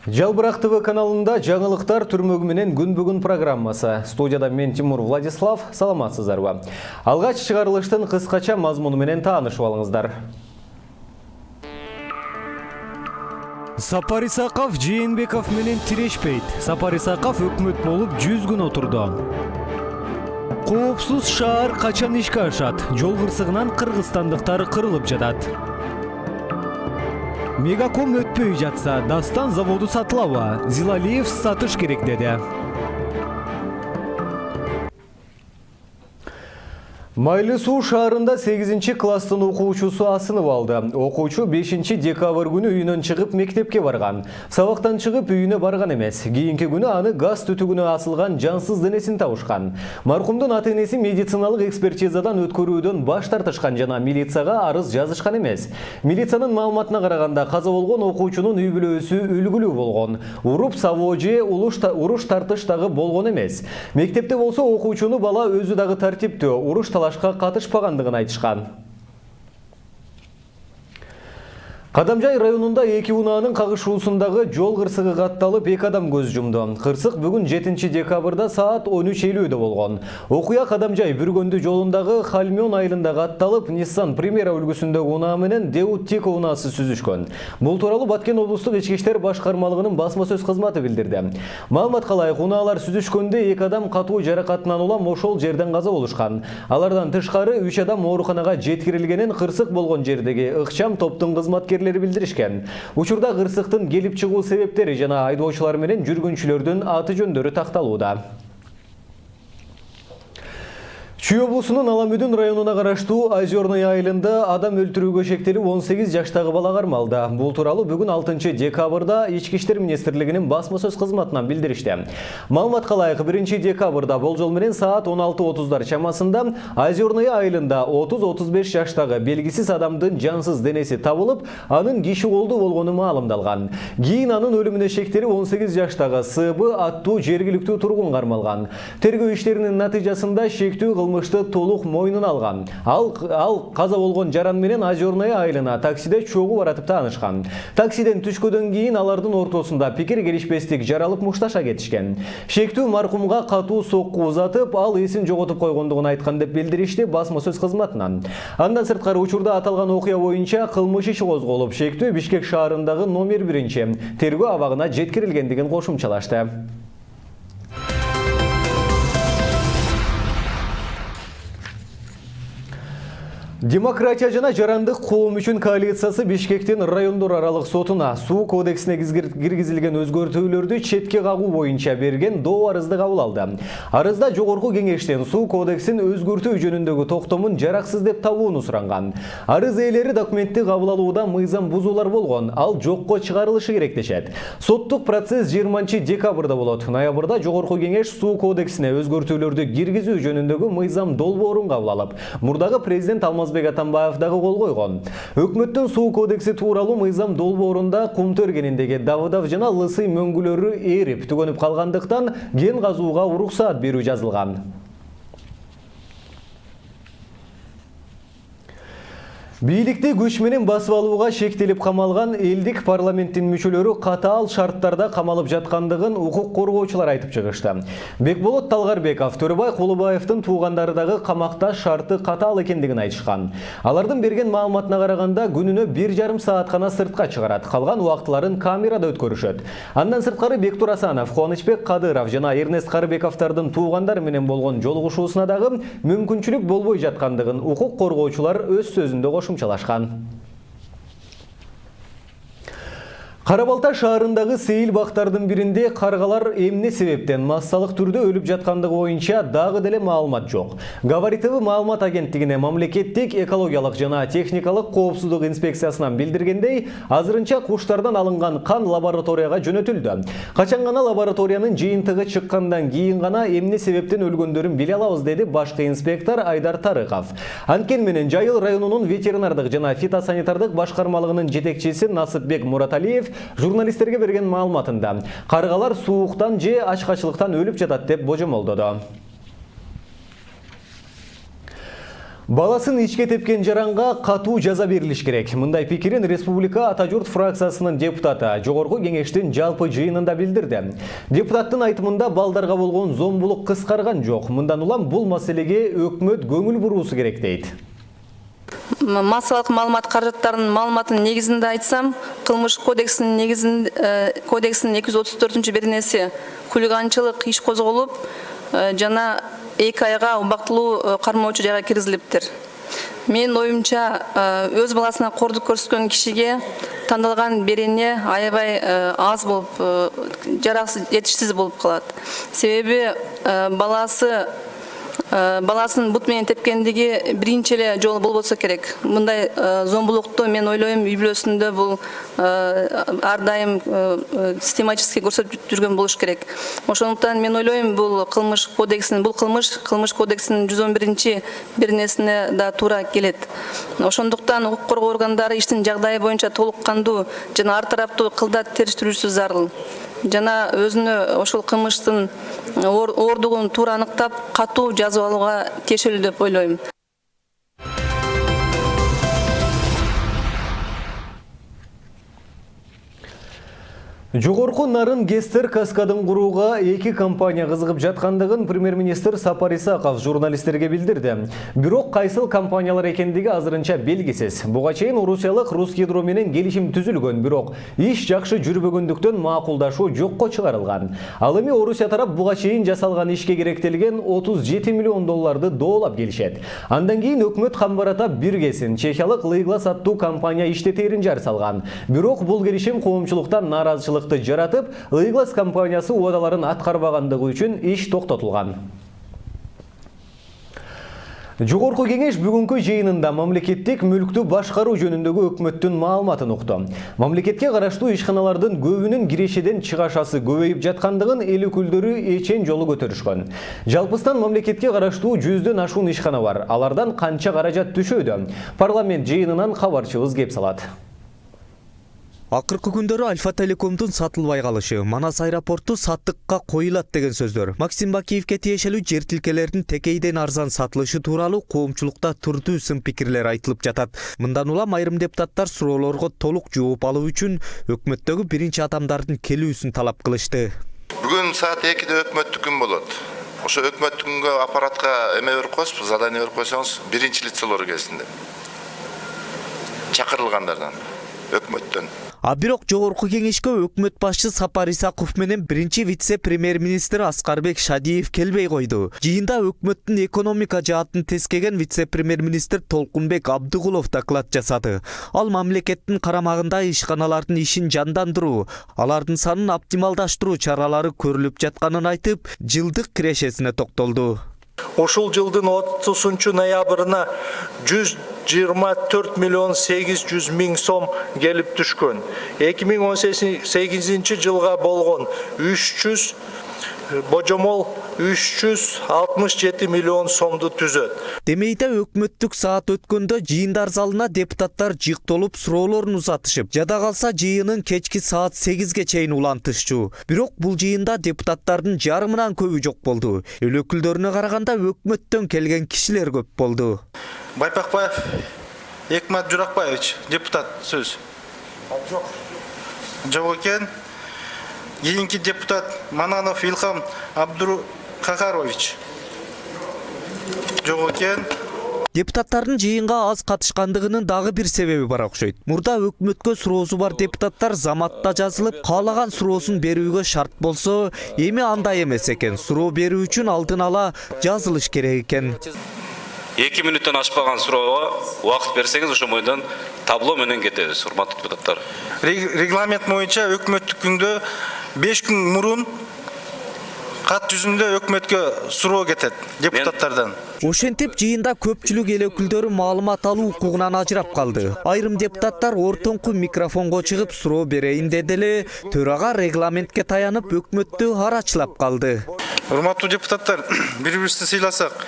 Жалбырақ ТВ каналында жаңылықтар түрмөгү менен күн бүгүн программасы. Студияда мен Тимур Владислав, саламатсыздарбы. Алгач чыгарылыштын кыскача мазмуну менен таанышып алыңыздар. Сапар Исаков Жээнбеков менен тирешпейт. Сапар Исаков өкмөт болуп 100 күн отурду. Коопсуз шаар качан ишке ашат? Жол кырсыгынан кыргызстандыктар кырылып жатат. Мегаком өтпөй жатса, Дастан заводу сатылабы? Зилалиев сатыш керек деди. Майлысуу шаарында 8 класстын окуучусу асынып алды. Окуучу 5 декабрь күнү үйүнөн чыгып мектепке барган. Сабактан чыгып үйүнө барган эмес. Кийинки күнү аны газ түтүгүнө асылган жансыз денесин табышкан. Маркумдун ата-энеси медициналык экспертизадан өткөрүүдөн баш тартышкан жана милицияга арыз жазышкан эмес. Милициянын маалыматына караганда каза болгон окуучунун үй бүлөсү үлгүлүү болгон. Уруп сабоо же уруш тартыш дагы болгон эмес. Мектепте болсо окуучуну бала өзү дагы тартиптүү, уруш катышпагандыгын айтышкан. Кадамжай районунда 2 унаанын кагышуусундагы жол кырсыгы катталып 2 адам көз жумду. Кырсык бүгүн 7 декабрда саат 13:50 болгон. Окуя Кадамжай Бүргөндү жолундагы Хальмён айылында катталып, Nissan Primera үлгүсүндөгү унаа менен Деут Тико унаасы сүзүшкөн. Бул тууралуу Баткен облустук ички иштер башкармалыгынын басма сөз кызматы билдирди. Маалыматка ылайык, унаалар сүзүшкөндө 2 адам катуу жаракатынан улам ошол жерден каза болушкан. Алардан тышкары 3 адам ооруканага жеткирилгенин кырсык болгон жердеги ыкчам топтун кызматкерлери билдиришкен. Учурда кырсыктын келип чыгуу себептери жана айдоочулар менен жүргүнчүлөрдүн аты жөндөрү такталууда. Чүй облусунун Аламүдүн районуна караштуу Озерный айылында адам өлтүрүүгө шектелип 18 жаштагы бала кармалды. Бул тууралуу бүгүн 6 декабрда Ички иштер министрлигинин басма сөз кызматынан билдиришти. Маалыматка ылайык 1 декабрда болжол менен саат 16:30 чамасында Озерный айылында 30-35 жаштагы белгисиз адамдын жансыз денеси табылып, анын киши колдуу болгону маалымдалган. Кийин анын өлүмүнө шектелип 18 жаштагы СБ аттуу жергиликтүү тургун кармалган. Тергөө иштеринин натыйжасында шектүү кылмышты толук мойнуна алган. Ал каза болгон жаран менен Озерный айылына таксиде чогуу баратып таанышкан. Таксиден түшкөдөн кийин алардын ортосунда пикир келишпестик жаралып мушташа кетишкен. Шектүү маркумга катуу сокку узатып, ал эсин жоготуп койгондугун айткан деп билдиришти басма сөз кызматынан. Андан сырткары учурда аталган окуя боюнча кылмыш иши козголуп, шектүү Бишкек шаарындагы номер 1 тергөө абагына жеткирилгендигин кошумчалашты. Демократия жана жарандык коом үчүн коалициясы Бишкектин райондор аралык сотуна суу кодексине киргизилген өзгөртүүлөрдү четке кагуу боюнча берген доо арызды кабыл алды. Арызда жогорку кеңештен суу кодексин өзгөртүү жөнүндөгү токтомун жараксыз деп табууну суранган. Арыз ээлери документти кабыл алууда мыйзам бузуулар болгон, ал жокко чыгарылышы керек дешет. Соттук процесс 20 декабрда болот. Ноябрда жогорку кеңеш суу кодексине өзгөртүүлөрдү киргизүү жөнүндөгү мыйзам долбоорун кабыл алып, мурдагы президент Алмазбек Атамбаев дагы кол койгон. Өкмөттүн суу кодекси тууралуу мыйзам долбоорунда кум төргениндеги Давыдов жана Лысый мөңгүлөрү эрип түгөнүп калгандыктан кен казууга уруксаат берүү жазылган. Бийликти күч менен басып алууга шектелип камалган элдик парламенттин мүчөлөрү катаал шарттарда камалып жаткандыгын укук коргоочулар айтып чыгышты. Бекболот Талгарбеков, Төрөбай Кулубаевдин туугандары дагы камакта шарты катаал экендигин айтышкан. Алардын берген маалыматына караганда күнүнө 1,5 саат гана сыртка чыгарат, калган убактыларын камерада өткөрүшөт. Андан сырткары Бектур Асанов, Кубанычбек Кадыров жана Эрнест Карыбековдардын туугандары менен болгон жолугушуусуна дагы мүмкүнчүлүк болбой жаткандыгын укук коргоочулар өз сөзүндө кошумчалашкан. Карабалта шаарындагы сейил бактардын биринде каргалар эмне себептен массалык түрдө өлүп жаткандыгы боюнча дагы деле маалымат жок. Габари ТВ маалымат агенттигине мамлекеттик экологиялык жана техникалык коопсуздук инспекциясынан билдиргендей, азырынча куштардан алынган кан лабораторияга жөнөтүлдү. Качан гана лабораториянын жыйынтыгы чыккандан кийин гана эмне себептен өлгөндөрүн биле алабыз, деди башкы инспектор Айдар Тарыков. Анткени менен Жайыл районунун ветеринардык жана фитосанитардык башкармалыгынын жетекчиси Насыпбек Мураталиев журналисттерге берген маалыматында каргалар сууктан же ачкачылыктан өлүп жатат деп божомолдоду. Баласын ичке тепкен жаранга катуу жаза берилиш керек. Мындай пикирин Республика Ата журт фракциясынын депутаты Жогорку кеңештин жалпы жыйынында билдирди. Депутаттын айтымында балдарга болгон зомбулук кыскарган жок. Мындан улам бул маселеге өкмөт көңүл буруусу керек дейт. Массалык маалымат каражаттарынын маалыматынын негизинде айтсам, кылмыш кодексинин негизинде кодекстин 234-беренеси хулиганчылык иш козголуп, жана 2 айга убактылуу кармоочу жайга киргизилиптир. Менин оюмча, өз баласына кордук көрсөткөн кишиге тандалган берене аябай аз болуп, жараксыз, жетишсиз болуп калат. Себеби баласын бут менен тепкендиги биринчи эле жолу болбосо керек. Мындай зомбулукту мен ойлойм үй бүлөсүндө бул ар дайым систематически көрсөтүп жүргөн болуш керек. Ошондуктан мен ойлойм бул кылмыш кодексинин 111-беренесине да туура келет. Ошондуктан укук коргоо органдары иштин жагдайы боюнча толук кандуу жана ар тараптуу кылдат териштирүүсү зарыл. Жана өзүнө ошол кылмыштын оордугун туура аныктап, катуу жазып алууга тиешелүү деп ойлойм. Жогорку нарын Гестер каскадын курууга 2 компания кызыгып жаткандыгын премьер-министр Сапар Исаков журналисттерге билдирди. Бирок кайсыл компаниялар экендиги азырынча белгисиз. Буга чейин орусиялык Русгидро менен келишим түзүлгөн, бирок иш жакшы жүрбөгөндүктөн макулдашуу жокко чыгарылган. Ал эми Орусия тарап буга чейин жасалган ишке керектелген 37 миллион долларды доолап келишет. Андан кийин өкмөт камбарата биргесин чехиялык Лыйглас аттуу компания иштетерин жар салган. Бирок бул келишим коомчулуктан нааразычылык жаратып, Лыйглас компаниясы уадаларын аткарбагандыгы үчүн иш токтотулган. Жогорку кеңеш бүгүнкү жыйынында мамлекеттик мүлктү башкаруу жөнүндөгү өкмөттүн маалыматын укту. Мамлекетке караштуу ишканалардын көбүнүн кирешеден чыгашасы көбөйүп жаткандыгын эл өкүлдөрү эчен жолу көтөрүшкөн. Жалпыстан мамлекетке караштуу 100дөн ашуун ишкана бар. Алардан канча каражат түшөдү? Парламент жыйынынан кабарчыбыз кеп салат. Акыркы күндөрү Альфа Телекомдун сатылбай калышы, Манас аэропорту саттыкка коюлат деген сөздөр, Максим Бакиевке тиешелүү жер тилкелердин текейден арзан сатылышы тууралуу коомчулукта турдуу сын пикирлер айтылып жатат. Мындан улам айрым депутаттар суроолорго толук жооп алуу үчүн өкмөттөгү биринчи адамдардын келүүсүн талап кылышты. Бүгүн саат 2-де өкмөттүк күн болот. Ошо өкмөттүк күнгө аппаратка эме берип коесузбу, задание берип койсоңуз, биринчи лицелор келсин деп. Чакырылгандардан, өкмөттөн. А бирок жогорку кеңешке өкмөт башчы Сапар Исаков менен биринчи вице-премьер-министр Аскарбек Шадиев келбей койду. Жыйында өкмөттүн экономика жаатын тескеген вице-премьер-министр Толкунбек Абдыгулов доклад жасады. Ал мамлекеттин карамагында ишканалардын ишин жандандыруу, алардын санын оптималдаштыруу чаралары көрүлүп жатканын айтып, жылдык кирешесине токтолду. Ошол жылдын 30 ноябрына 124 миллион 800 миң сом келип түшкөн. 2018 жылга болгон 300 божомол 367 миллион сомду түзөт. Демейде өкмөттүк саат өткөндө жыйындар залына депутаттар жыктолуп суроолорун узатышып, жада калса жыйынын кечки саат 8ге чейин улантышчу. Бирок бул жыйында депутаттардын жарымынан көбү жок болду. Эл өкүлдөрүнө караганда өкмөттөн келген кишилер көп болду. Байпакбаев Экмат Журакбаевич, депутат сөз. Жок экен. Кийинки депутат Мананов Илхам Абдуркахарович. Жок экен. Депутаттардын жыйынга аз катышкандыгынын дагы бир себеби бар окшойт. Мурда өкмөткө суроосу бар депутаттар заматта жазылып, каалаган суроосун берүүгө шарт болсо, эми андай эмес экен. Суроо берүү үчүн алдын ала жазылыш керек экен. 2 минуттан ашпаган суроого убакыт берсеңиз, ошо бойдон табло менен кетебиз, урматтуу депутаттар. Регламент боюнча өкмөттүк күндө 5 күн мурун кат жүзүндө өкмөткө суроо кетет депутаттардан. Ошентип жыйында көпчүлүк эл өкүлдөрү маалымат алуу укугунан ажырап калды. Айрым депутаттар ортоңку микрофонго чыгып суроо берейин деди эле, төрага регламентке таянып өкмөттү арачылап калды. Урматтуу депутаттар, бири-бирибизди сыйласак,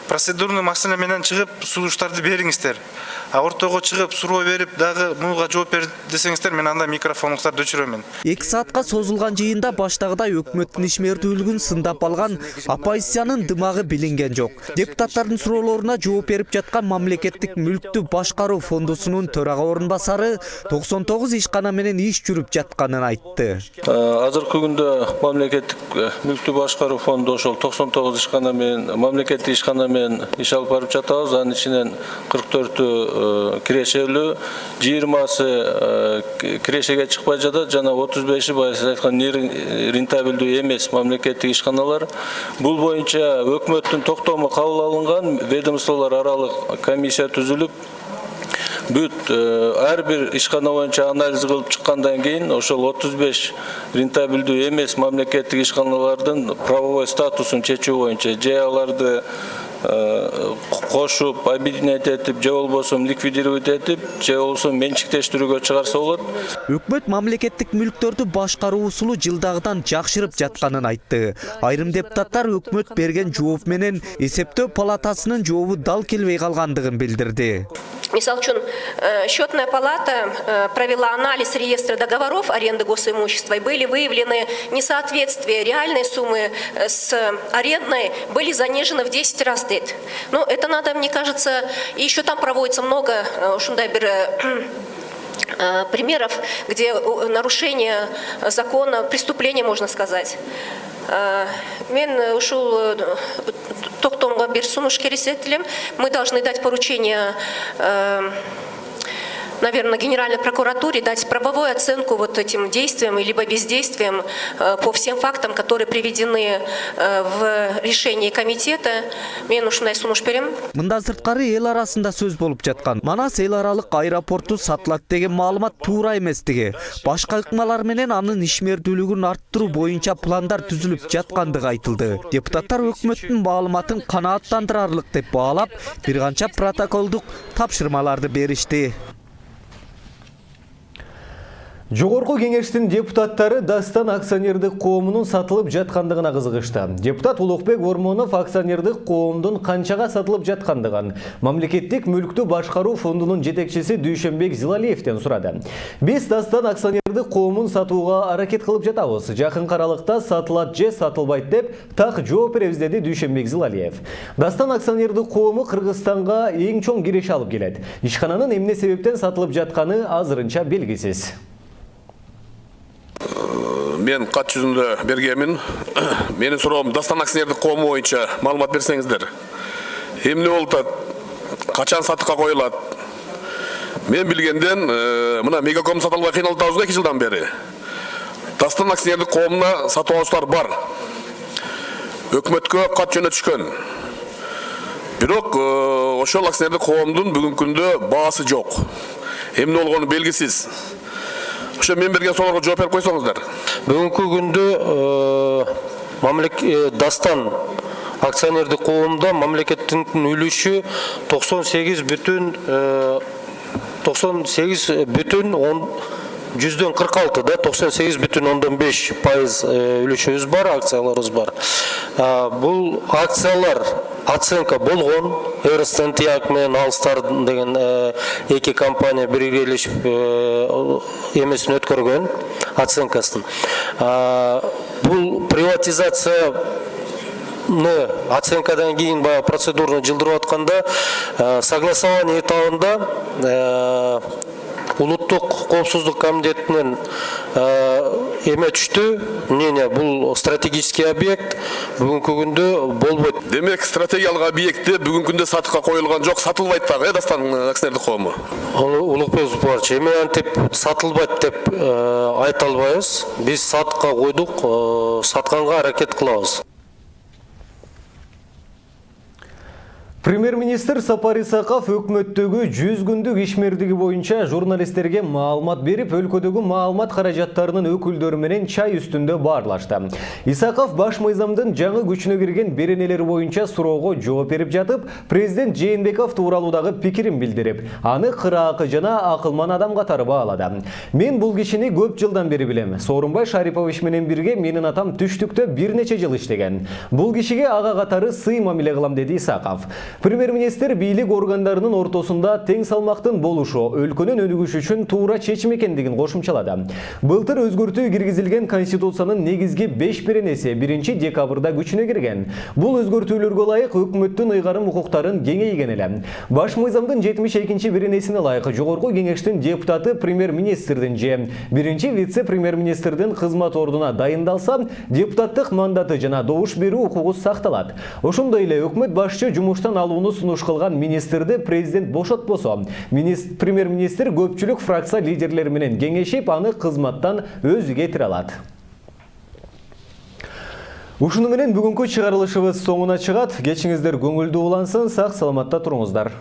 процедурный машина менен чыгып сунуштарды бериңиздер. А ортого чыгып суроо берип дагы муга жооп бер десеңиздер, мен анда микрофонуңуздарды өчүрөмүн. 2 саатка созулган жыйында баштагыдай өкмөттүн ишмердүүлүгүн сындап алган оппозициянын дымагы билинген жок. Депутаттардын суроолоруна жооп берип жаткан Мамлекеттик мүлктү башкаруу фондусунун төрага орунбасары 99 ишкана менен иш жүрүп жатканын айтты. Азыркы күндө Мамлекеттик мүлктү башкаруу фонду ошол 99 ишкана менен мамлекеттик ишкана менен иш алып барып жатабыз. Анын ичинен 44 кирешелүү, 20сы кирешеге чыкпай жатат жана 35-и байы сиз айткан рентабелдүү эмес мамлекеттик ишканалар. Бул боюнча өкмөттүн токтому кабыл алынган, ведомстволор аралык комиссия түзүлүп, бүт ар бир ишкана боюнча анализ кылып чыккандан кийин ошол 35 рентабелдүү эмес мамлекеттик ишканалардын правовой статусун чечүү боюнча же аларды кошуп, объединять этип, же болбосо ликвидировать этип, же болбосо менчиктештирүүгө чыгарса болот. Өкмөт мамлекеттик мүлктөрдү башкаруу усулу жылдагыдан жакшырып жатканын айтты. Айрым депутаттар өкмөт берген жооп менен эсептөө палатасынын жообу дал келбей калгандыгын билдирди. Мисал үчүн, счетная палата провела анализ реестра договоров аренды госимущества, и были выявлены несоответствия реальной суммы с арендной, были занижены в 10 раз. Ну, это надо, мне кажется, и еще там проводится много примеров, где нарушение закона, преступление, можно сказать. Мен ушул токтомго бир сунуш кересет элем. Мы должны дать поручение, наверное, Генеральной прокуратуре дать правовую оценку вот этим действиям либо бездействиям по всем фактам, которые приведены в решении комитета. Мен ушундай сунуш берем. Мында сырткары эл арасында сөз болуп жаткан. Манас эл аралык аэропорту сатылат деген маалымат туура эместиги, башка ыкмалар менен анын ишмердүүлүгүн арттыруу боюнча пландар түзүлүп жаткандыгы айтылды. Депутаттар өкмөттүн маалыматын канааттандырарлык деп баалап, бир канча протоколдук тапшырмаларды беришти. Жогорку кеңештин депутаттары Дастан акционердик коомунун сатылып жаткандыгына кызыгышты. Депутат Улукбек Ормонов акционердик коомдун канчага сатылып жаткандыгын Мамлекеттик мүлктү башкаруу фондунун жетекчиси Дүйшөнбек Зилалиевден сурады. Биз Дастан акционердик коомун сатууга аракет кылып жатабыз. Жакын аралыкта сатылат же сатылбайт деп так жооп беребиз, деди Дүйшөнбек Зилалиев. Дастан акционердик коому Кыргызстанга эң чоң киреше алып келет. Ишкананын эмне себептен сатылып жатканы азырынча белгисиз. Мен кат жүзүндө бергемин. Менин суроом Дастан акционердик коому боюнча маалымат берсеңиздер. Эмне болуп атат? Качан сатыкка коюлат? Мен билгенден мына Мегаком сатылбай кыйналып атабыз 2 жылдан бери. Дастан акционердик коомуна сатып алуучулар бар. Өкмөткө кат жөнөтүшкөн. Бирок ошол акционердик коомдун бүгүнкү күндө баасы жок. Эмне болгону белгисиз. Ошо мен берген суроолорго жооп берип койсоңуздар. Бүгүнкү күндө Дастан акционердик коомунда мамлекеттин үлүшү 98,46 да, 98,5% үлүшүбүз бар, акцияларыбыз бар. Бул акциялар оценка болгон, Ernst & Young менен Алстар деген эки компания биргелешип эмесин өткөргөн оценкасын. Бул приватизация оценкадан кийин баягы процедураны жылдырып атканда согласование этабында Улуттук коопсуздук комитетинен эме түштү. Эмне бул стратегический объект бүгүнкү күндө болбойт. Демек стратегиялык объекти бүгүнкү күндө сатыкка коюлган жок, сатылбайт дагы, Дастан акционердик коому. Улукбек Зулпарович, эми антип сатылбайт деп айта албайбыз. Биз сатыкка койдук, сатканга аракет кылабыз. Премьер-министр Сапар Исаков өкмөттөгү 100 күндүк ишмердиги боюнча журналисттерге маалымат берип, өлкөдөгү маалымат каражаттарынын өкүлдөрү менен чай үстүндө баарлашты. Исаков баш мыйзамдын жаңы күчүнө кирген беренелери боюнча суроого жооп берип жатып, президент Жээнбеков тууралуудагы пикирин билдирип, аны кыраакы жана акылман адам катары баалады. Мен бул кишини көп жылдан бери билем. Сооронбай Шарипович менен бирге менин атам түштүктө бир нече жыл иштеген. Бул кишиге ага катары сый мамиле кылам, деди Исаков. Премьер-министр бийлик органдарынын ортосунда тең салмактын болушу өлкөнүн өнүгүшү үчүн туура чечим экендигин кошумчалады. Былтыр өзгөртүү киргизилген Конституциянын негизги 5 беренеси 1 декабрда күчүнө кирген. Бул өзгөртүүлөргө ылайык өкмөттүн ыйгарым укуктарын кеңейген эле. Баш мыйзамдын 72 беренесине ылайык жогорку кеңештин депутаты премьер-министрдин же 1 вице-премьер-министрдин кызмат ордуна дайындалса, депутаттык мандаты жана добуш берүү укугу сакталат. Ошондой эле өкмөт башчы жумуштан алууну сунуш кылган министрди президент бошотпосо, премьер-министр көпчүлүк фракция лидерлери менен кеңешип, аны кызматтан өзү кетире алат. Ушуну менен бүгүнкү чыгарылышыбыз соңуна чыгат. Кечиңиздер көңүлдүү улансын, сак саламатта туруңуздар.